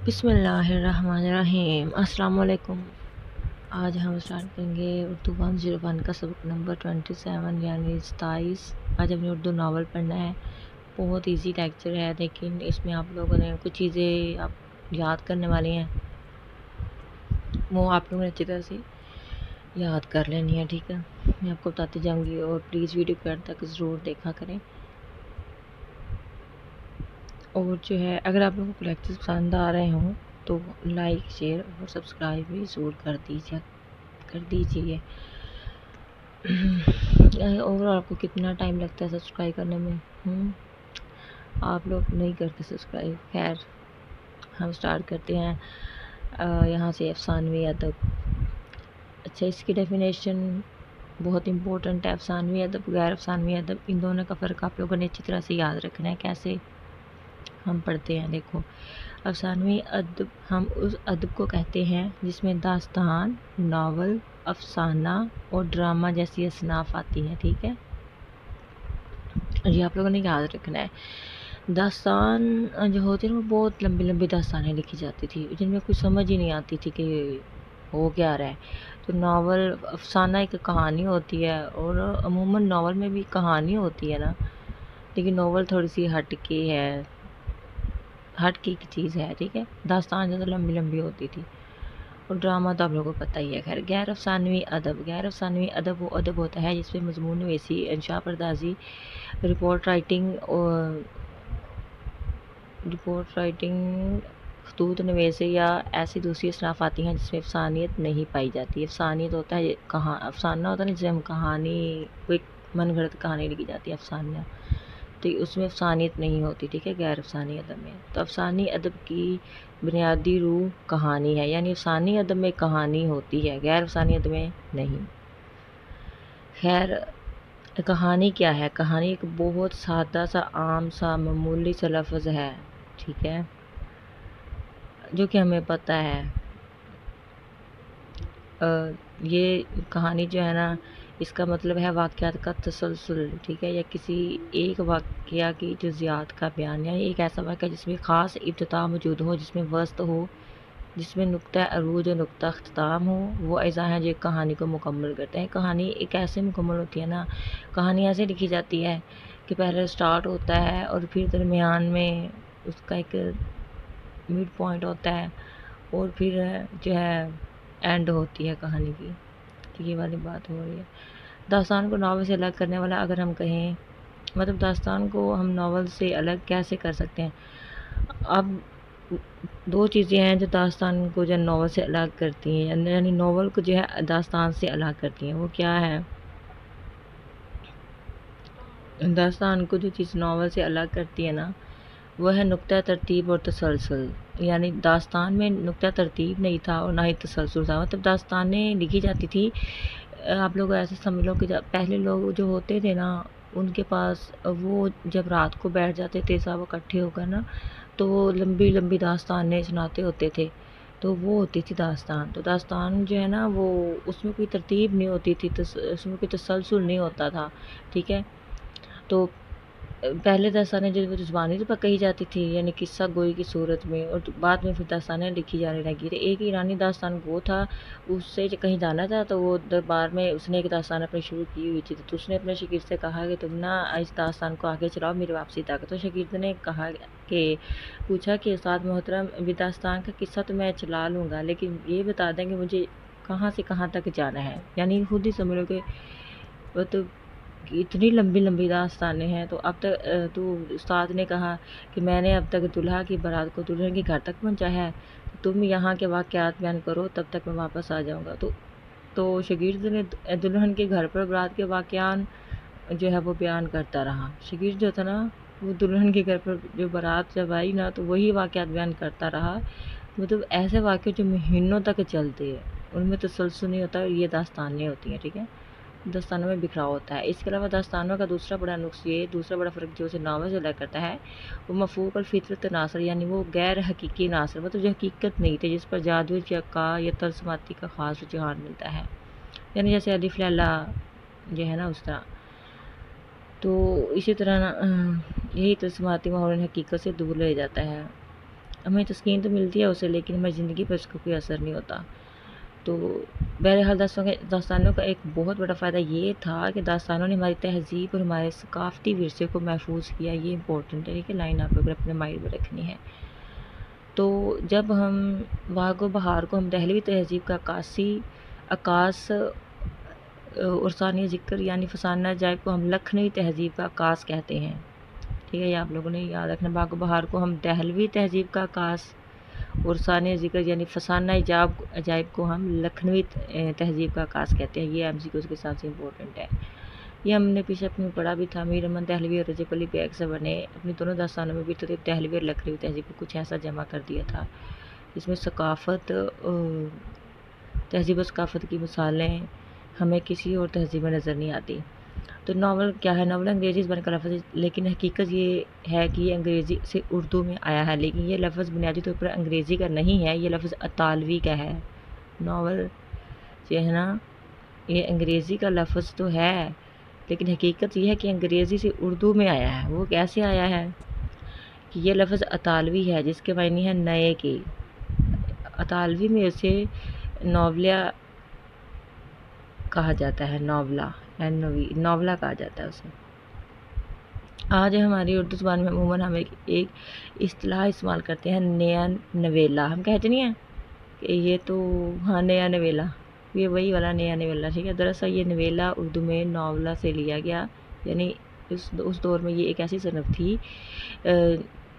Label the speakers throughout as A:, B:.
A: بسم اللہ الرحمن الرحیم۔ السلام علیکم۔ آج ہم اسٹارٹ کریں گے اردو 101 کا سبق نمبر 27 یعنی 27۔ آج ہم نے اردو ناول پڑھنا ہے۔ بہت ایزی لیکچر ہے، لیکن اس میں آپ لوگوں نے کچھ چیزیں آپ یاد کرنے والی ہیں، وہ آپ لوگوں نے اچھی طرح سے یاد کر لینی ہے، ٹھیک ہے؟ میں آپ کو بتاتی جاؤں گی، اور پلیز ویڈیو کو اینڈ تک ضرور دیکھا کریں۔ اور جو ہے اگر آپ لوگوں کو لیکچر پسند آ رہے ہوں تو لائک شیئر اور سبسکرائب بھی ضرور کر دیجیے۔ اور آپ کو کتنا ٹائم لگتا ہے سبسکرائب کرنے میں؟ آپ لوگ نہیں کرتے سبسکرائب۔ خیر، ہم سٹارٹ کرتے ہیں یہاں سے افسانوی ادب۔ اچھا، اس کی ڈیفینیشن بہت امپورٹنٹ ہے۔ افسانوی ادب، غیر افسانوی ادب، ان دونوں کا فرق آپ لوگوں نے اچھی طرح سے یاد رکھنا ہے۔ کیسے ہم پڑھتے ہیں، دیکھو، افسانوی ادب ہم اس ادب کو کہتے ہیں جس میں داستان، ناول، افسانہ اور ڈرامہ جیسی اصناف آتی ہیں، ٹھیک ہے؟ یہ آپ لوگوں نے یاد رکھنا ہے۔ داستان جو ہوتی ہے وہ بہت لمبی لمبی داستانیں لکھی جاتی تھی جن میں کچھ سمجھ ہی نہیں آتی تھی کہ ہو کیا رہا ہے۔ تو ناول، افسانہ ایک کہانی ہوتی ہے، اور عموماً ناول میں بھی کہانی ہوتی ہے نا، لیکن ناول تھوڑی سی ہٹ کی چیز ہے، ٹھیک ہے؟ داستان زیادہ لمبی لمبی ہوتی تھی، اور ڈرامہ تو آپ لوگوں کو پتہ ہی ہے۔ خیر، غیر افسانوی ادب وہ ادب ہوتا ہے جس میں مضمون نویسی، انشاء پردازی، رپورٹ رائٹنگ، خطوط نویسی یا ایسی دوسری اصناف آتی ہیں جس میں افسانیت نہیں پائی جاتی۔ افسانیت ہوتا ہے افسانہ ہوتا ہے جسے ہم کہانی، کوئی من گھڑت کہانی لکھی جاتی ہے افسانہ، تو اس میں افسانیت نہیں ہوتی، ٹھیک ہے؟ غیر افسانی ادب میں تو افسانی ادب کی بنیادی روح کہانی ہے، یعنی افسانی ادب میں کہانی ہوتی ہے، غیر افسانی ادب میں نہیں۔ خیر، کہانی کیا ہے؟ کہانی ایک بہت سادہ سا، عام سا، معمولی سا لفظ ہے، ٹھیک ہے، جو کہ ہمیں پتہ ہے۔ یہ کہانی جو ہے نا، اس کا مطلب ہے واقعات کا تسلسل، ٹھیک ہے، یا کسی ایک واقعہ کی جزیات کا بیان، یعنی ایک ایسا واقعہ جس میں خاص ابتدا موجود ہو، جس میں وسط ہو، جس میں نقطہ عروج اور نقطہ اختتام ہو، وہ اجزاء ہیں جو ایک کہانی کو مکمل کرتے ہیں۔ کہانی ایک ایسے مکمل ہوتی ہے نا، کہانی ایسے لکھی جاتی ہے کہ پہلے سٹارٹ ہوتا ہے اور پھر درمیان میں اس کا ایک مڈ پوائنٹ ہوتا ہے، اور پھر جو ہے اینڈ ہوتی ہے کہانی کی، تو یہ والی بات ہو رہی ہے۔ داستان کو ناول سے الگ کرنے والا، اگر ہم کہیں، مطلب داستان کو ہم ناول سے الگ کیسے کر سکتے ہیں؟ اب دو چیزیں ہیں جو داستان کو جو ناول سے الگ کرتی ہیں، یعنی ناول کو جو ہے داستان سے الگ کرتی ہیں، وہ کیا ہے؟ داستان کو جو چیز ناول سے الگ کرتی ہے نا، وہ ہے نقطہ ترتیب اور تسلسل۔ یعنی داستان میں نقطہ ترتیب نہیں تھا اور نہ ہی تسلسل تھا، مطلب داستانیں لکھی جاتی تھی، آپ لوگ ایسے سمجھ لو کہ پہلے لوگ جو ہوتے تھے نا، ان کے پاس وہ جب رات کو بیٹھ جاتے تھے سب اکٹھے ہو کر نا، تو وہ لمبی لمبی داستانیں سناتے ہوتے تھے، تو وہ ہوتی تھی داستان۔ تو داستان جو ہے نا، وہ اس میں کوئی ترتیب نہیں ہوتی تھی، اس میں کوئی تسلسل نہیں ہوتا تھا، ٹھیک ہے؟ تو پہلے داستانیں جو زبانی پر کہی جاتی تھی، یعنی قصہ گوئی کی صورت میں، اور بعد میں پھر داستانیں لکھی جانے لگی۔ ایک ایرانی داستان گو تھا، اس سے کہیں جانا تھا تو وہ دربار میں اس نے ایک داستان اپنی شروع کی ہوئی تھی، تو اس نے اپنے شاگرد سے کہا کہ تم نا اس داستان کو آگے چلاؤ میری واپسی تک۔ تو شاگرد نے پوچھا کہ استاد محترم، ابھی داستان کا قصہ تو میں چلا لوں گا، لیکن یہ بتا دیں کہ مجھے کہاں سے کہاں تک جانا ہے؟ یعنی خود ہی سمجھ لو کہ وہ تو اتنی لمبی لمبی داستانیں ہیں۔ تو اب تک تو استاد نے کہا کہ میں نے اب تک دلہا کی بارات کو دلہن کے گھر تک پہنچا ہے، تم یہاں کے واقعات بیان کرو، تب تک میں واپس آ جاؤں گا۔ تو شاگرد نے دلہن کے گھر پر بارات کے واقعات جو ہے وہ بیان کرتا رہا۔ شاگرد جو تھا نا، وہ دلہن کے گھر پر جو بارات جب آئی نا، تو وہی واقعات بیان کرتا رہا، مطلب ایسے واقعے جو مہینوں تک چلتے ہیں، ان میں تسلسل نہیں ہوتا، یہ داستانیں ہوتی ہیں، ٹھیک ہے؟ داستانوں میں بکھراؤ ہوتا ہے۔ اس کے علاوہ داستانوں کا دوسرا بڑا فرق جو اسے ناول سے الگ کرتا ہے، وہ مفہوم الفطرت عناصر، یعنی وہ غیر حقیقی عناصر، مطلب جو حقیقت نہیں تھے، جس پر جادو یا طرزماتی کا خاص رجحان ملتا ہے، یعنی جیسے الف لیلا جو ہے نا، اس طرح۔ تو اسی طرح یہی طرزماتی ماحول حقیقت سے دور لے جاتا ہے۔ ہمیں تسکین تو ملتی ہے اسے، لیکن ہماری زندگی پر اس کا کوئی اثر نہیں ہوتا۔ تو بہرحال داستانوں کا ایک بہت بڑا فائدہ یہ تھا کہ داستانوں نے ہماری تہذیب اور ہمارے ثقافتی ورثے کو محفوظ کیا۔ یہ امپورٹنٹ ہے کہ لائن آپ لوگ اپنے مائنڈ میں رکھنی ہے۔ تو جب ہم باغ و بہار کو ہم دہلوی تہذیب کا عکاس اور ثانیہ ذکر یعنی فسانہ عجائب کو ہم لکھنوی تہذیب کا عکاس کہتے ہیں، ٹھیک ہے، یہ آپ لوگوں نے یاد رکھنا۔ باغ و بہار کو ہم دہلوی تہذیب کا عکاس اور ثانیہ ذکر یعنی فسانہ عجائب کو ہم لکھنوی تہذیب کا عکاس کہتے ہیں۔ یہ MCQs کے ساتھ سے امپورٹنٹ ہے۔ یہ ہم نے پیچھے اپنے پڑھا بھی تھا۔ میر امن دہلوی اور رجب علی بیگ سے بنے اپنی دونوں داستانوں میں بھی دہلوی اور لکھنوی تہذیب کو کچھ ایسا جمع کر دیا تھا جس میں تہذیب و ثقافت کی مثالیں ہمیں کسی اور تہذیب میں نظر نہیں آتی۔ تو ناول کیا ہے؟ ناول انگریزی زبان کا لفظ ہے، لیکن حقیقت یہ ہے کہ یہ انگریزی سے اردو میں آیا ہے، لیکن یہ لفظ بنیادی طور پر انگریزی کا نہیں ہے، یہ لفظ اطالوی کا ہے۔ ناول جو ہے نا، یہ انگریزی کا لفظ تو ہے، لیکن حقیقت یہ ہے کہ انگریزی سے اردو میں آیا ہے۔ وہ کیسے آیا ہے کہ یہ لفظ اطالوی ہے، جس کے معنی ہے نئے کی۔ اطالوی میں اسے ناولیا کہا جاتا ہے، ناولا کہا جاتا ہے اسے۔ آج ہماری اردو زبان میں عموماً ہم ایک اصطلاح استعمال کرتے ہیں، نیا نویلا۔ ہم کہتے نہیں ہیں کہ یہ تو ہاں نیا نویلا، یہ وہی والا نیا نویلا، ٹھیک ہے۔ دراصل یہ نویلا اردو میں ناولا سے لیا گیا، یعنی اس دور میں یہ ایک ایسی صنف تھی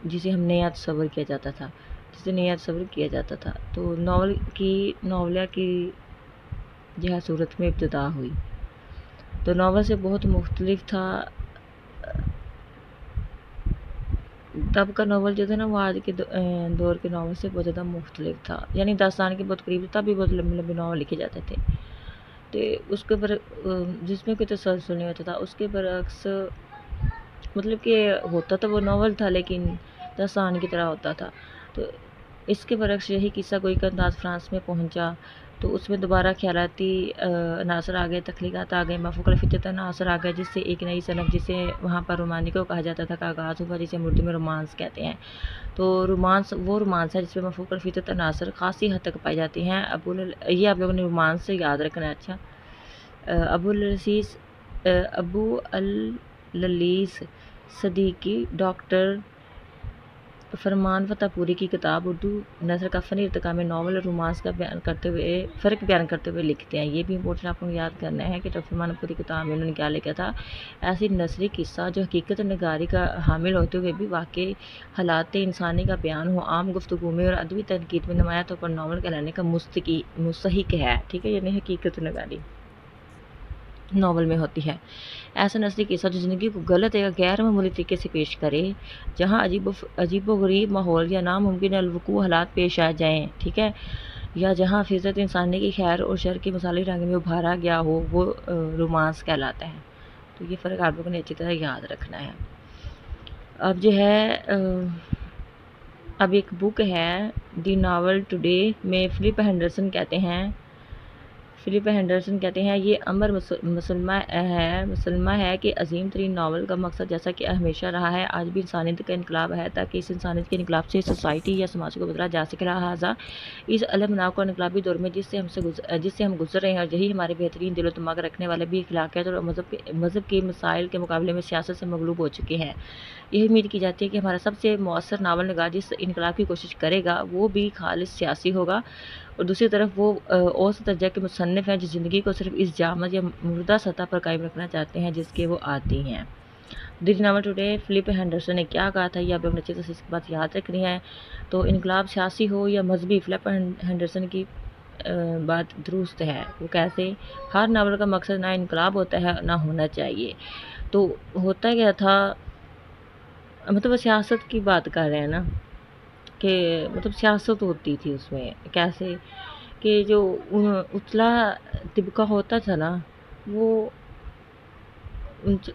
A: جسے نیا تصور کیا جاتا تھا۔ تو ناولیا کی جو ہے صورت میں ابتدا ہوئی۔ تو ناول سے بہت مختلف تھا تب کا ناول جو تھا نا، وہ آج کے دور کے ناول سے بہت زیادہ مختلف تھا، یعنی داستان کے بہت قریب تھا، بھی بہت لمبے لمبے ناول لکھے جاتے تھے۔ تو اس کے جس میں کوئی تسلسل نہیں ہوتا تھا، اس کے برعکس مطلب کہ ہوتا تھا وہ ناول تھا، لیکن داستان کی طرح ہوتا تھا۔ تو اس کے برعکس یہی قصہ گوئی کا انداز فرانس میں پہنچا، تو اس میں دوبارہ خیالاتی عناصر آ گئے، تخلیقات آ گئے، مفوق الفطرت عناصر آ گئے، جس سے ایک نئی صنف جسے وہاں پر رومانیکو کہا جاتا تھا کا آغاز ہوا، جسے اردو میں رومانس کہتے ہیں۔ تو وہ رومانس ہے جس میں مفوق الفطرت عناصر خاصی حد تک پائی جاتی ہیں۔ یہ آپ لوگوں نے رومانس سے یاد رکھنا ہے۔ اچھا، ابو الللیث صدیقی ڈاکٹر فرمان فتح پوری کی کتاب اردو نثر کا فنی ارتقاء میں ناول اور رومانس کا فرق بیان کرتے ہوئے لکھتے ہیں۔ یہ بھی امپورٹنٹ آپ کو یاد کرنا ہے کہ ڈاکٹر فرمان پوری کتاب میں انہوں نے کیا لکھا تھا، ایسی نثری قصہ جو حقیقت نگاری کا حامل ہوتے ہوئے بھی واقعی حالات انسانی کا بیان ہو، عام گفتگو میں اور ادبی تنقید میں نمایاں طور پر ناول کہلانے کا مستحق ہے، ٹھیک ہے، یعنی حقیقت نگاری ناول میں ہوتی ہے۔ ایسا نثری قصہ جو زندگی کو غلط یا غیر معمولی طریقے سے پیش کرے، جہاں عجیب و غریب ماحول یا ناممکن الوقوع حالات پیش آ جائیں، ٹھیک ہے، یا جہاں فطرت انسانی کی خیر اور شر کے مثالی رنگ میں ابھارا گیا ہو، وہ رومانس کہلاتا ہے۔ تو یہ فرق آپ لوگوں نے اچھی طرح یاد رکھنا ہے۔ اب جو ہے اب ایک بک ہے دی ناول ٹوڈے میں فلپ ہینڈرسن کہتے ہیں یہ امر مسلمہ ہے کہ عظیم ترین ناول کا مقصد جیسا کہ ہمیشہ رہا ہے، آج بھی انسانیت کا انقلاب ہے، تاکہ اس انسانیت کے انقلاب سے سوسائٹی یا سماج کو بدلا جا سکے۔ لہٰذا اس المناک اور انقلابی دور میں جس سے ہم گزر رہے ہیں، اور یہی ہمارے بہترین دل و دماغ رکھنے والے بھی اخلاقیات اور مذہب کے مسائل کے مقابلے میں سیاست سے مغلوب ہو چکے ہیں، یہ امید کی جاتی ہے کہ ہمارا سب سے مؤثر ناول نگار جس انقلاب کی کوشش کرے گا وہ بھی خالص سیاسی ہوگا، اور دوسری طرف وہ اوسط درجے کے مصنف ہیں جو زندگی کو صرف اس جامد یا مردہ سطح پر قائم رکھنا چاہتے ہیں جس کے وہ عادی ہیں۔ دی ناول ٹوڈے فلپ ہینڈرسن نے کیا کہا تھا، یہ آپ لوگ اچھے سے اس بات یاد رکھنی ہے۔ تو انقلاب سیاسی ہو یا مذہبی، فلپ ہینڈرسن کی بات درست ہے۔ وہ کیسے؟ ہر ناول کا مقصد نہ انقلاب ہوتا ہے نہ ہونا چاہیے۔ تو ہوتا کیا تھا، مطلب وہ سیاست کی بات کر رہے ہیں نا، کہ مطلب سیاست ہوتی تھی اس میں، کیسے کہ جو اچلا طبقہ ہوتا تھا نا، وہ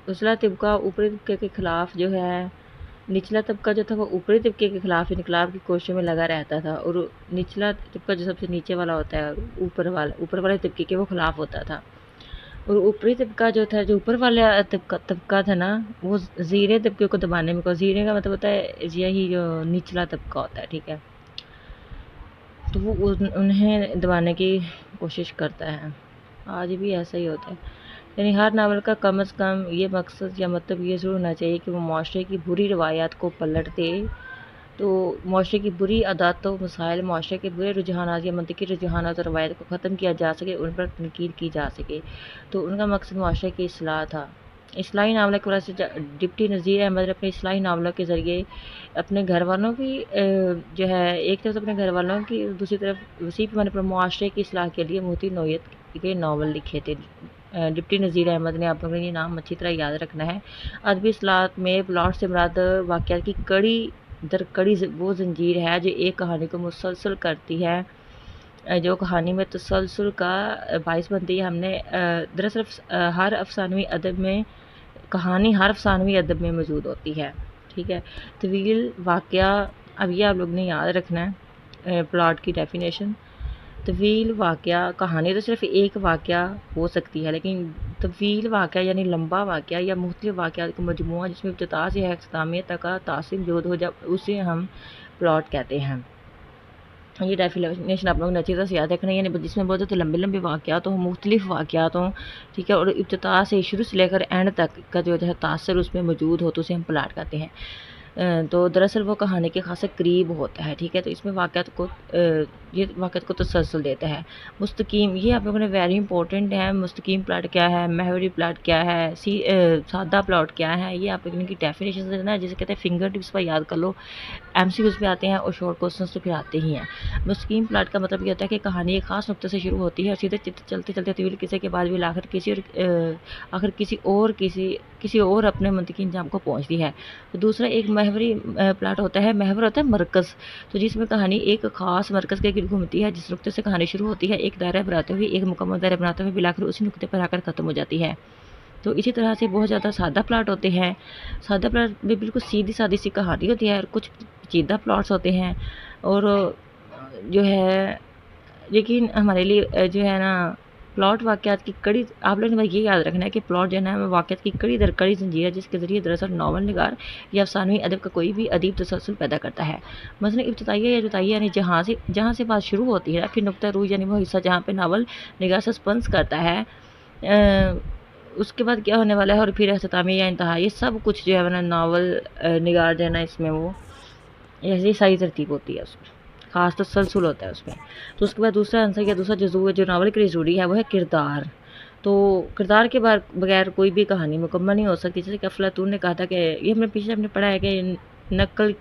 A: اچلا طبقہ اوپری طبقے کے خلاف جو ہے، نچلا طبقہ جو تھا وہ اوپری طبقے کے خلاف انقلاب کی کوششوں میں لگا رہتا تھا، اور نچلا طبقہ جو سب سے نیچے والا ہوتا ہے، اوپر والے طبقے کے وہ خلاف ہوتا تھا۔ اور اوپری طبقہ جو تھا، جو اوپر والا طبقہ تھا نا، وہ زیرے طبقے کو دبانے میں، زیرے کا مطلب ہوتا ہے یہی جو نچلا طبقہ ہوتا ہے، ٹھیک ہے، تو وہ انہیں دبانے کی کوشش کرتا ہے۔ آج بھی ایسا ہی ہوتا ہے، یعنی ہر ناول کا کم از کم یہ مقصد یا مطلب یہ ضرور ہونا چاہیے کہ وہ معاشرے کی بری روایات کو پلٹ دے، تو معاشرے کی بری عادات و مسائل، معاشرے کے برے رجحانات یا منطقی رجحانات اور روایت کو ختم کیا جا سکے، ان پر تنقید کی جا سکے، تو ان کا مقصد معاشرے کی اصلاح تھا۔ اصلاحی ناولوں کی وجہ سے ڈپٹی نذیر احمد نے اپنے اصلاحی ناولوں کے ذریعے اپنے گھر والوں کی جو ہے ایک طرف اپنے گھر والوں کی، دوسری طرف وسیع پیمانے پر معاشرے کی اصلاح کے لیے موتی نوعیت کے ناول لکھے تھے۔ ڈپٹی نذیر احمد نے، آپ لوگوں نے یہ نام اچھی طرح یاد رکھنا ہے۔ ادبی اصلاحات میں پلاٹ سے مراد واقعات کی کڑی در کڑی وہ زنجیر ہے جو ایک کہانی کو مسلسل کرتی ہے، جو کہانی میں تسلسل کا باعث بنتی ہے۔ ہم نے دراصل ہر افسانوی ادب میں کہانی ہر افسانوی ادب میں موجود ہوتی ہے، ٹھیک ہے۔ طویل واقعہ، اب یہ آپ لوگ نے یاد رکھنا ہے پلاٹ کی ڈیفینیشن۔ طویل واقعہ، کہانی تو صرف ایک واقعہ ہو سکتی ہے، لیکن طویل واقعہ یعنی لمبا واقعہ یا مختلف واقعات کا مجموعہ جس میں ابتدا سے اختتامیہ تک کا تاثر موجود ہو، جب اسے ہم پلاٹ کہتے ہیں۔ یہ ڈیفینیشن آپ لوگوں نے اچھی طرح سے یاد رکھنا ہے، یعنی جس میں بہت لمبے لمبے واقعات ہوں، مختلف واقعات ہوں، ٹھیک ہے، اور ابتدا سے شروع سے لے کر اینڈ تک کا جو ہے تاثر اس میں موجود ہو، تو اسے ہم پلاٹ کہتے ہیں۔ تو دراصل وہ کہانی کے خاصے قریب ہوتا ہے، ٹھیک ہے، تو اس میں یہ واقعات کو تسلسل دیتا ہے۔ مستقیم، یہ آپ لوگوں نے ویری امپورٹنٹ ہے، مستقیم پلاٹ کیا ہے، محوری پلاٹ کیا ہے، سادہ پلاٹ کیا ہے، یہ آپ لوگوں کی ڈیفینیشن دینا ہے، جسے کہتے ہیں فنگر ٹپس پر یاد کر لو، ایم سی کیوز پہ آتے ہیں اور شارٹ کوسچنس تو پھر آتے ہی ہیں۔ مستقیم پلاٹ کا مطلب یہ ہوتا ہے کہ کہانی ایک خاص نقطے سے شروع ہوتی ہے اور سیدھے چلتے چلتے طویل قصے کے بعد بھی آخر کسی اور اپنے منطقی انجام کو پہنچتی ہے۔ تو دوسرا ایک محوری پلاٹ ہوتا ہے، محور ہوتا ہے مرکز، تو جس میں کہانی ایک خاص مرکز کے گرد گھومتی ہے، جس نقطے سے کہانی شروع ہوتی ہے، ایک دائرہ بناتے ہوئے، ایک مکمل دائرہ بناتے ہوئے بالآخر اسی نقطے پر آ کر ختم ہو جاتی ہے۔ تو اسی طرح سے بہت زیادہ سادہ پلاٹ ہوتے ہیں، سادہ پلاٹ میں بالکل سیدھی سادی سی کہانی ہوتی ہے، اور کچھ پیچیدہ پلاٹس ہوتے ہیں، اور جو ہے لیکن ہمارے لیے جو ہے نا پلاٹ واقعات کی کڑی، آپ لوگوں نے یہ یاد رکھنا ہے کہ پلاٹ جو ہے نا واقعات کی کڑی در کڑی زنجیر ہے، جس کے ذریعے دراصل ناول نگار یا افسانوی ادب کا کوئی بھی ادیب تسلسل پیدا کرتا ہے۔ مثلا ابتدائیہ یا جتائیہ یعنی جہاں سے بات شروع ہوتی ہے، پھر نقطہ روح یعنی وہ حصہ جہاں پہ ناول نگار سسپنس کرتا ہے، اس کے بعد کیا ہونے والا ہے، اور پھر اختتامیہ یا انتہا، یہ سب کچھ جو ہے نا ناول نگار جو ہے نا اس میں وہ ایسی ساری ترتیب ہوتی ہے، اس میں خاص تسلسل ہوتا ہے اس میں۔ تو اس کے بعد دوسرا آنسر یا دوسرا جزو ہے جو ناول کے لیے ضروری ہے، وہ ہے کردار۔ تو کردار کے بغیر کوئی بھی کہانی مکمل نہیں ہو سکتی، جیسے کہ افلاطون نے کہا تھا کہ یہ ہم نے پڑھا ہے کہ نقل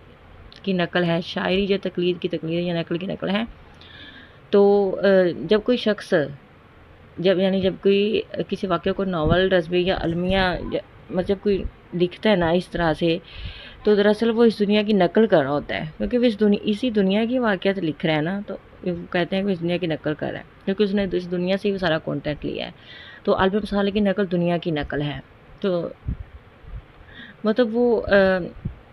A: کی نقل ہے، شاعری جو تقلید کی تقلید ہے یا نقل کی نقل ہے۔ تو جب کوئی شخص جب کوئی کسی واقعے کو ناول، رسمی یا المیہ مطلب کوئی لکھتا ہے نا اس طرح سے، تو دراصل وہ اس دنیا کی نقل کر رہا ہوتا ہے، کیونکہ وہ اسی دنیا کی واقعات لکھ رہا ہے نا، تو کہتے ہیں کہ اس دنیا کی نقل کر رہا ہے، کیونکہ اس نے اس دنیا سے ہی سارا کانٹینٹ لیا ہے۔ تو عالم مسالے کی نقل دنیا کی نقل ہے۔ تو مطلب وہ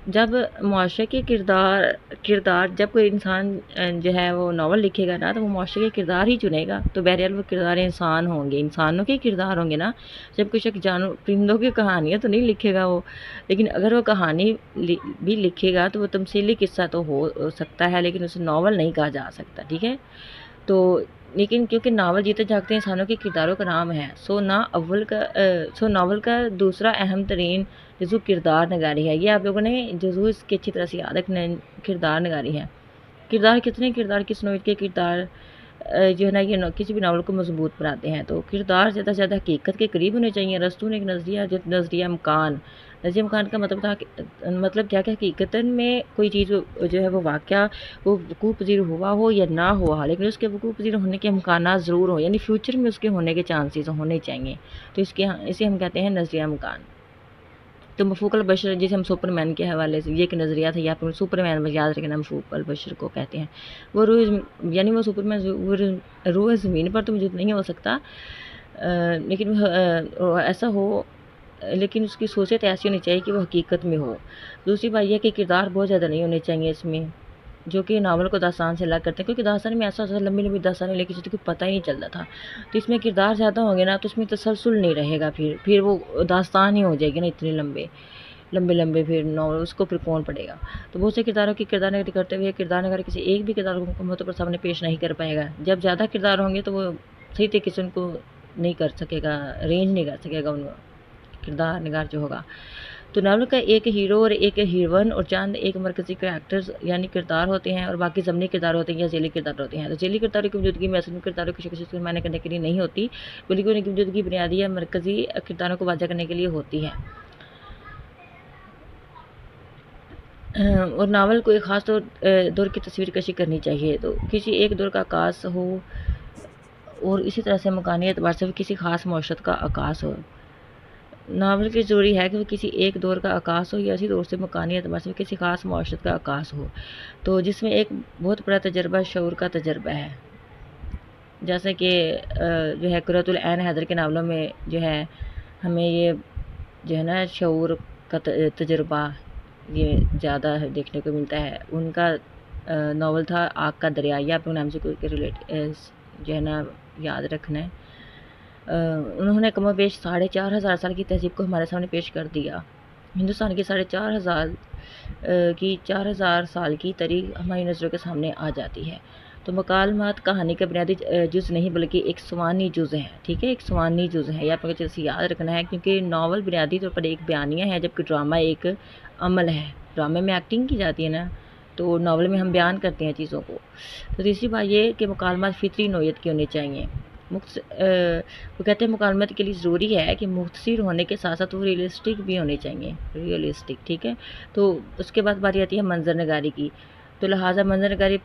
A: جب معاشرے کے کردار جب کوئی انسان جو ہے وہ ناول لکھے گا نا، تو وہ معاشرے کے کردار ہی چنے گا، تو بہرحال وہ کردار انسان ہوں گے، انسانوں کے کردار ہوں گے نا۔ جب کوئی شخص پرندوں کی کہانیاں تو نہیں لکھے گا وہ، لیکن اگر وہ کہانی بھی لکھے گا تو وہ تمثیلی قصہ تو ہو سکتا ہے، لیکن اسے ناول نہیں کہا جا سکتا، ٹھیک ہے۔ تو لیکن کیونکہ ناول جیتے جاگتے انسانوں کے کرداروں کا نام ہے، سو ناول کا دوسرا اہم ترین جزو کردار نگاری ہے۔ یہ آپ لوگوں نے جزو اس کی اچھی طرح سے یاد رکھنا ہے، کردار نگاری ہے۔ کردار کتنے کردار کس نوع کے کردار جو ہے نا یہ کسی بھی ناول کو مضبوط بناتے ہیں۔ تو کردار زیادہ سے زیادہ حقیقت کے قریب ہونے چاہیے۔ ارسطو نے ایک نظریہ امکان کا مطلب تھا مطلب کیا کہ حقیقتاً میں کوئی چیز جو ہے وہ واقعہ وہ وقوع پذیر ہوا ہو یا نہ ہوا، لیکن اس کے وقوع پذیر ہونے کے امکانات ضرور ہوں، یعنی فیوچر میں اس کے ہونے کے چانسز ہونے چاہیے، تو اسے ہم کہتے ہیں نظریہ امکان۔ تو مفوق البشر جسے ہم سپر مین کے حوالے سے یہ ایک نظریہ تھا، یا پھر سپر مین میں یاد رکھنا، مفوق البشر کو کہتے ہیں۔ وہ یعنی وہ سپر مین روح زمین پر تو موجود نہیں ہو سکتا، لیکن ایسا ہو، لیکن اس کی صورت ایسی ہونی چاہیے کہ وہ حقیقت میں ہو۔ دوسری بات یہ کہ کردار بہت زیادہ نہیں ہونے چاہیے اس میں، جو کہ ناول کو داستان سے الگ کرتے ہیں، کیونکہ داستان میں ایسا ہوتا ہے لمبی لمبی داستانیں لے کے چلتے کوئی پتہ ہی نہیں چلتا تھا، تو اس میں کردار زیادہ ہوں گے نا تو اس میں تسلسل نہیں رہے گا، پھر وہ داستان ہی ہو جائے گی نا اتنے لمبے پھر ناول، اس کو پھر کون پڑھے گا؟ تو بہت سے کرداروں کی کردار نگاری کرتے ہوئے کردار نگار کسی ایک بھی کردار کو مکمل طور پر سامنے پیش نہیں کر پائے گا، جب زیادہ کردار ہوں گے تو وہ صحیح طریقے سے ان کو نہیں کر سکے گا، ارینج نہیں کر سکے گا ان کردار نگار جو ہوگا۔ تو ناول کا ایک ہیرو اور ایک ہیروئن اور چند ایک مرکزی کریکٹرز یعنی کردار ہوتے ہیں، اور باقی ضمنی کردار ہوتے ہیں یا ذیلی کردار ہوتے ہیں۔ تو ذیلی کرداروں کی موجودگی میں اصلی کرداروں کی شخصیت کو معنی کرنے کے لیے نہیں ہوتی، بلکہ ان کی موجودگی بنیادی یا مرکزی کرداروں کو واضح کرنے کے لیے ہوتی ہے۔ اور ناول کو ایک خاص دور کی تصویر کشی کرنی چاہیے، تو کسی ایک دور کا عکاس ہو اور اسی طرح سے مکانی اعتبار سے کسی خاص معاشرت کا عکاس ہو۔ ناول کی ضروری ہے کہ وہ کسی ایک دور کا عکاس ہو یا اسی دور سے مکانی اعتبار سے کسی خاص معاشرت کا عکاس ہو، تو جس میں ایک بہت بڑا تجربہ شعور کا تجربہ ہے، جیسے کہ جو ہے قرۃ العین حیدر کے ناولوں میں جو ہے ہمیں یہ جو ہے نا شعور کا تجربہ یہ زیادہ دیکھنے کو ملتا ہے۔ ان کا ناول تھا آگ کا دریا، یہ اپنے نام سے کوئی ریلیٹ جو ہے نا یاد رکھنا ہے۔ انہوں نے کم و بیش 4,500 سال کی تہذیب کو ہمارے سامنے پیش کر دیا۔ ہندوستان کی 4,500 سال کی تاریخ ہماری نظروں کے سامنے آ جاتی ہے۔ تو مکالمات کہانی کا بنیادی جز نہیں بلکہ ایک سوانی جز ہے، ٹھیک ہے، ایک سوانی جز ہے، یہ آپ کو جیسے یاد رکھنا ہے، کیونکہ ناول بنیادی طور پر ایک بیانیہ ہے، جبکہ ڈرامہ ایک عمل ہے۔ ڈرامے میں ایکٹنگ کی جاتی ہے نا، تو ناول میں ہم بیان کرتے ہیں چیزوں کو۔ تو تیسری بات یہ کہ مکالمات فطری نوعیت کے ہونے چاہیے۔ وہ کہتے ہیں مکالمات کے لیے ضروری ہے کہ مختصر ہونے کے ساتھ ساتھ وہ ریئلسٹک بھی ہونے چاہیے، ریئلسٹک، ٹھیک ہے۔ تو اس کے بعد باری آتی ہے منظر نگاری کی، تو لہٰذا منظر نگاری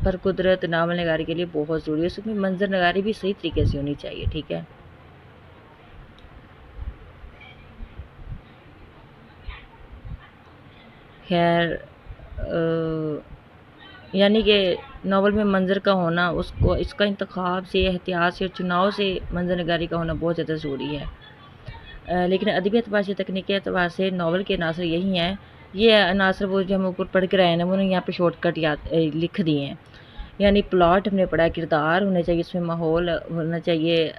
A: پر قدرت ناول نگاری کے لیے بہت ضروری ہے، اس میں منظر نگاری بھی صحیح طریقے سے ہونی چاہیے، ٹھیک ہے۔ خیر یعنی کہ ناول میں منظر کا ہونا، اس کا انتخاب سے، احتیاط سے اور چناؤ سے منظر نگاری کا ہونا بہت زیادہ ضروری ہے۔ لیکن ادبی اعتبار سے، تکنیکی اعتبار سے ناول کے عناصر یہی ہیں، یہ عناصر وہ جو ہم اوپر پڑھ کے رہے ہیں نا، وہ یہاں پہ شارٹ کٹ لکھ دیے ہیں۔ یعنی پلاٹ ہم نے پڑھا، کردار ہونے چاہیے، اس میں ماحول ہونا چاہیے،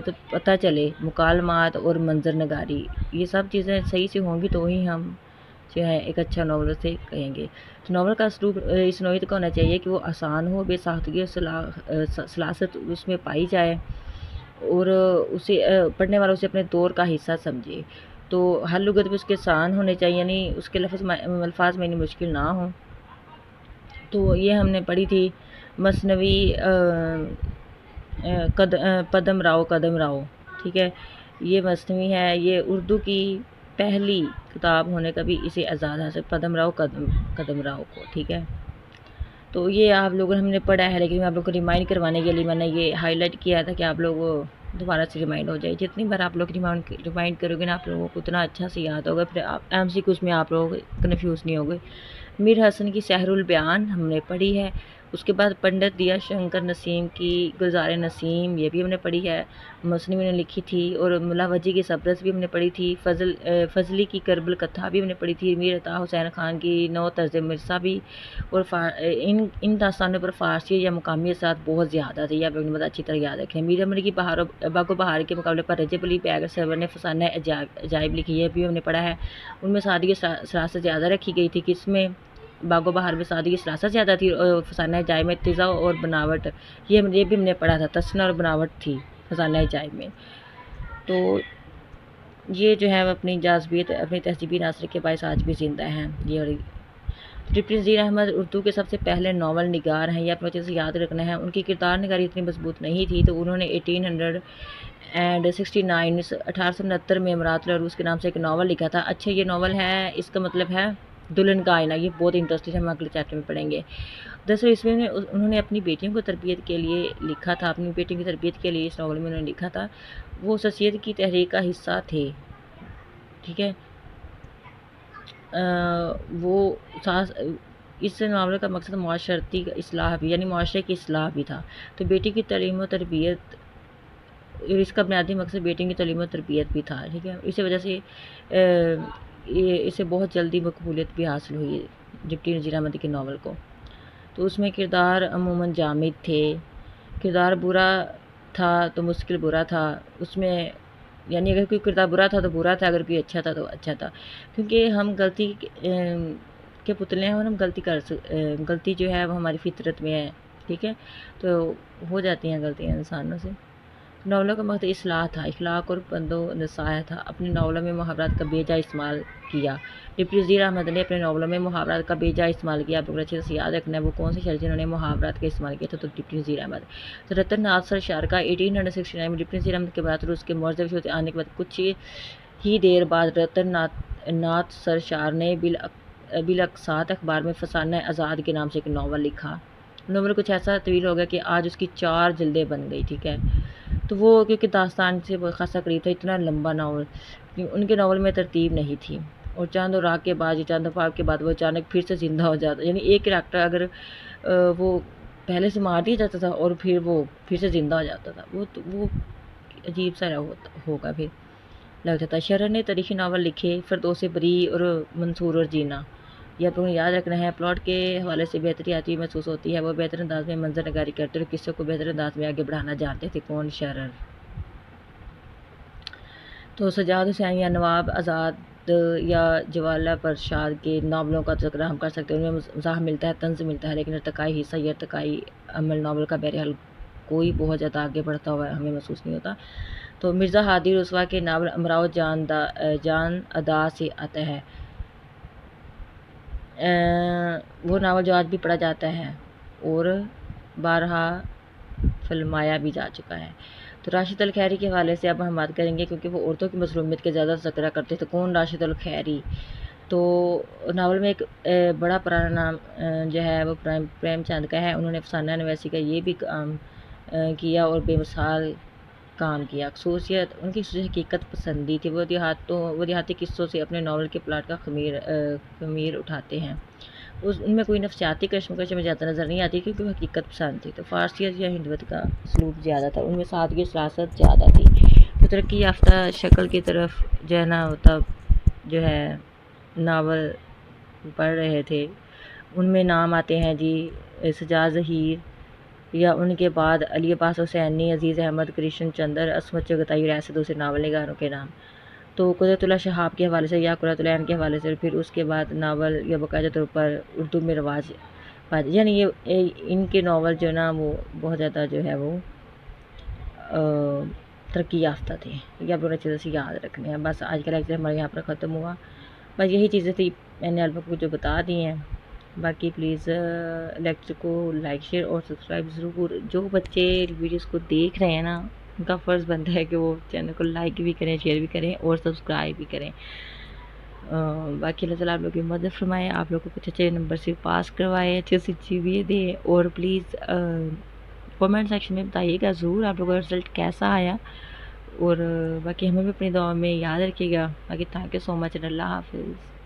A: تو پتہ چلے، مکالمات اور منظر نگاری، یہ سب چیزیں صحیح سے ہوں گی تو ہی ہم جو ہے ایک اچھا ناول سے کہیں گے۔ تو ناول کا اسلوب اس نوعیت کا ہونا چاہیے کہ وہ آسان ہو، بے ساختگی اور سلاست اس میں پائی جائے، اور اسے پڑھنے والا اسے اپنے دور کا حصہ سمجھے۔ تو ہر لغت میں اس کے آسان ہونے چاہیے، یعنی اس کے الفاظ میں مشکل نہ ہوں۔ تو یہ ہم نے پڑھی تھی مثنوی پدم راؤ، ٹھیک ہے، یہ مثنوی ہے، یہ اردو کی پہلی کتاب ہونے کا بھی اسے اعزاز حاصل، پدم راؤ کو، ٹھیک ہے۔ تو یہ آپ لوگوں نے ہم نے پڑھا ہے، لیکن آپ لوگوں کو ریمائنڈ کروانے کے لیے میں نے یہ ہائی لائٹ کیا تھا کہ آپ لوگ دوبارہ سے ریمائنڈ ہو جائے۔ جتنی بار آپ لوگ ریمائنڈ کرو گے نا، آپ لوگوں کو اتنا اچھا سے یاد ہوگا، پھر آپ MCQs میں آپ لوگ کنفیوز نہیں ہوگے۔ میر حسن کی سحر البیان ہم نے پڑھی ہے، اس کے بعد پنڈت دیا شنکر نسیم کی گلزار نسیم، یہ بھی ہم نے پڑھی ہے، مثنوی نے لکھی تھی، اور ملا وجی کی سبرس بھی ہم نے پڑھی تھی، فضلی کی کربل کتھا بھی ہم نے پڑھی تھی، میر عطا حسین خان کی نو طرز مرثا بھی، اور ان داستانوں پر فارسی یا مقامی اثرات بہت زیادہ تھے، یہ آپ لوگوں نے بہت اچھی طرح یاد رکھیں۔ میر امر کی باغ و بہار کے مقابلے پر رجب علی بیگ سرور نے فسانہ عجائب لکھی، یہ بھی ہم نے پڑھا ہے۔ ان میں سادگی سراست زیادہ رکھی گئی تھی، کس میں؟ باغ و بہار میں سادگی سراست زیادہ تھی، اور فسانہ عجائب میں تیزا اور بناوٹ، یہ بھی ہم نے پڑھا تھا، تسنہ اور بناوٹ تھی فسانہ عجائب میں۔ تو یہ جو ہے اپنی جاذبیت، اپنی تہذیبی عناصر کے باعث آج بھی زندہ ہیں۔ یہ ڈپٹی نذیر احمد اردو کے سب سے پہلے ناول نگار ہیں، یہ آپ مجھے یاد رکھنا ہے۔ ان کی کردار نگاری اتنی مضبوط نہیں تھی، تو انہوں نے 1869 میں امراۃ العروس کے نام سے ایک ناول لکھا تھا۔ اچھا یہ ناول ہے، اس کا مطلب ہے دلہن کا آئینہ، یہ بہت انٹرسٹنگ ہے، ہم اگلے چیپٹر میں پڑھیں گے۔ 10ویں عیسوی میں انہوں نے اپنی بیٹیوں کو تربیت کے لیے لکھا تھا، اپنی بیٹیوں کی تربیت کے لیے اس ناول میں انہوں نے لکھا تھا، وہ شخصیت کی تحریک کا حصہ تھے، ٹھیک ہے۔ اس ناول کا مقصد معاشرتی اصلاح بھی، یعنی معاشرے کی اصلاح بھی تھا۔ تو بیٹی کی تعلیم و تربیت، اس کا بنیادی مقصد بیٹیوں کی تعلیم و تربیت بھی تھا، ٹھیک ہے۔ اسی وجہ سے اسے بہت جلدی مقبولیت بھی حاصل ہوئی، ڈپٹی نذیر احمد کے ناول کو. تو اس میں کردار عموماً جامد تھے. کردار برا تھا تو مشکل برا تھا. اس میں یعنی اگر کوئی کردار برا تھا تو برا تھا، اگر کوئی اچھا تھا تو اچھا تھا. کیونکہ ہم غلطی کے پتلے ہیں اور ہم غلطی جو ہے وہ ہماری فطرت میں ہے. ٹھیک ہے، تو ہو جاتی ہیں غلطیاں انسانوں سے. ناولوں کا مقصد اصلاح تھا، اخلاق اور بند و نصیحت تھا. اپنے ناولوں میں محاورات کا بے جا استعمال کیا. ڈپٹی نذیر احمد نے اپنے ناولوں میں محاورات کا بے جا استعمال کیا. آپ لوگ اچھے سے یاد رکھنا ہے وہ کون سے شاعر جنہوں نے محاورات کا استعمال کیا تھا، تو ڈپٹی نذیر احمد. تو رتن ناتھ سر شاعر کا 1869 میں ڈپٹی نذیر احمد کے بعد روس کے معزز وفد آنے کے بعد کچھ ہی دیر بعد رتن ناتھ سر شاعر نے بالاقساط اخبار میں فسانہ آزاد کے نام سے ایک ناول لکھا. ناول کچھ ایسا طویل ہو گیا کہ آج اس کی 4 جلدیں بن گئی. ٹھیک ہے، تو وہ کیونکہ داستان سے خاصا قریب تھا، اتنا لمبا ناول، ان کے ناول میں ترتیب نہیں تھی. اور چاند و راہ کے بعد یا چاند و خواب کے بعد وہ اچانک پھر سے زندہ ہو جاتا. یعنی ایک کریکٹر اگر وہ پہلے سے مار دیا جاتا تھا اور پھر وہ پھر سے زندہ ہو جاتا تھا، وہ عجیب سا ہوگا پھر لگ جاتا. شرر نے تاریخی ناول لکھے، فردوس بری اور منصور اور جینا. یہ آپ لوگوں نے یاد رکھنا ہے. پلاٹ کے حوالے سے بہتری آتی ہوئی محسوس ہوتی ہے. وہ بہتر انداز میں منظر نگاری کرتے اور قصے کو بہتر انداز میں آگے بڑھانا جانتے تھے. کون؟ شرر. تو سجاد حسین یا نواب آزاد یا جوالا پرشاد کے ناولوں کا تذکرہ ہم کر سکتے ہیں. ان میں مزاح ملتا ہے، طنز ملتا ہے، لیکن ارتقائی حصہ یا ارتقائی عمل ناول کا بہرحال کوئی بہت زیادہ آگے بڑھتا ہوا ہمیں محسوس نہیں ہوتا. تو مرزا ہادی رسوا کے ناول امراؤ جان ادا سے آتا ہے. وہ ناول جو آج بھی پڑھا جاتا ہے اور بارہا فلمایا بھی جا چکا ہے. تو راشد الخیری کے حوالے سے اب ہم بات کریں گے، کیونکہ وہ عورتوں کی مظلومیت کے زیادہ تذکرہ کرتے تھے. کون؟ راشد الخیری. تو ناول میں ایک بڑا پرانا نام جو ہے وہ پریم چند کا ہے. انہوں نے افسانہ نویسی کا یہ بھی کام کیا اور بے مثال کام کیا. ان کی خصوصیت حقیقت پسندی تھی. وہ دیہاتی قصوں سے اپنے ناول کے پلاٹ کا خمیر اٹھاتے ہیں. ان میں کوئی نفسیاتی کشمکش میں زیادہ نظر نہیں آتی، کیونکہ وہ حقیقت پسند تھی. تو فارسیت یا ہندوت کا اسلوب زیادہ تھا، ان میں سادگی سراست زیادہ تھی. تو ترقی یافتہ شکل کی طرف جو ہے نا تب جو ہے ناول پڑھ رہے تھے. ان میں نام آتے ہیں جی سجاد ظہیر، یا ان کے بعد علی عباس حسینی، عزیز احمد، کرشن چندر، عصمت چغتائی اور ایسے دوسرے ناول نگاروں کے نام. تو قدرت اللہ شہاب کے حوالے سے یا قرۃ العین کے حوالے سے، پھر اس کے بعد ناول یا باقاعدہ طور پر اردو میں رواج پاتے. یعنی یہ ان کے ناول جو نا وہ بہت زیادہ جو ہے وہ ترقی یافتہ تھے. یہ آپ لوگوں نے اچھے سے یاد رکھنے ہیں. بس آج کا لیکچر ہمارے یہاں پر ختم ہوا. بس یہی چیزیں تھی میں نے آپ لوگوں کو جو بتا دی ہیں. باقی پلیز لیکچر کو لائک شیئر اور سبسکرائب ضرور. جو بچے ویڈیوز کو دیکھ رہے ہیں نا ان کا فرض بنتا ہے کہ وہ چینل کو لائک بھی کریں، شیئر بھی کریں اور سبسکرائب بھی کریں. باقی اللہ تعالیٰ آپ لوگوں کی مدد فرمائے، آپ لوگوں کو کچھ اچھے نمبر سے پاس کروائے، اچھے سے GPA دیں. اور پلیز کامنٹ سیکشن میں بتائیے گا ضرور آپ لوگوں کا رزلٹ کیسا آیا. اور باقی ہمیں بھی اپنی دعا میں یاد رکھیے گا. باقی تھینک یو سو مچ. اللہ حافظ.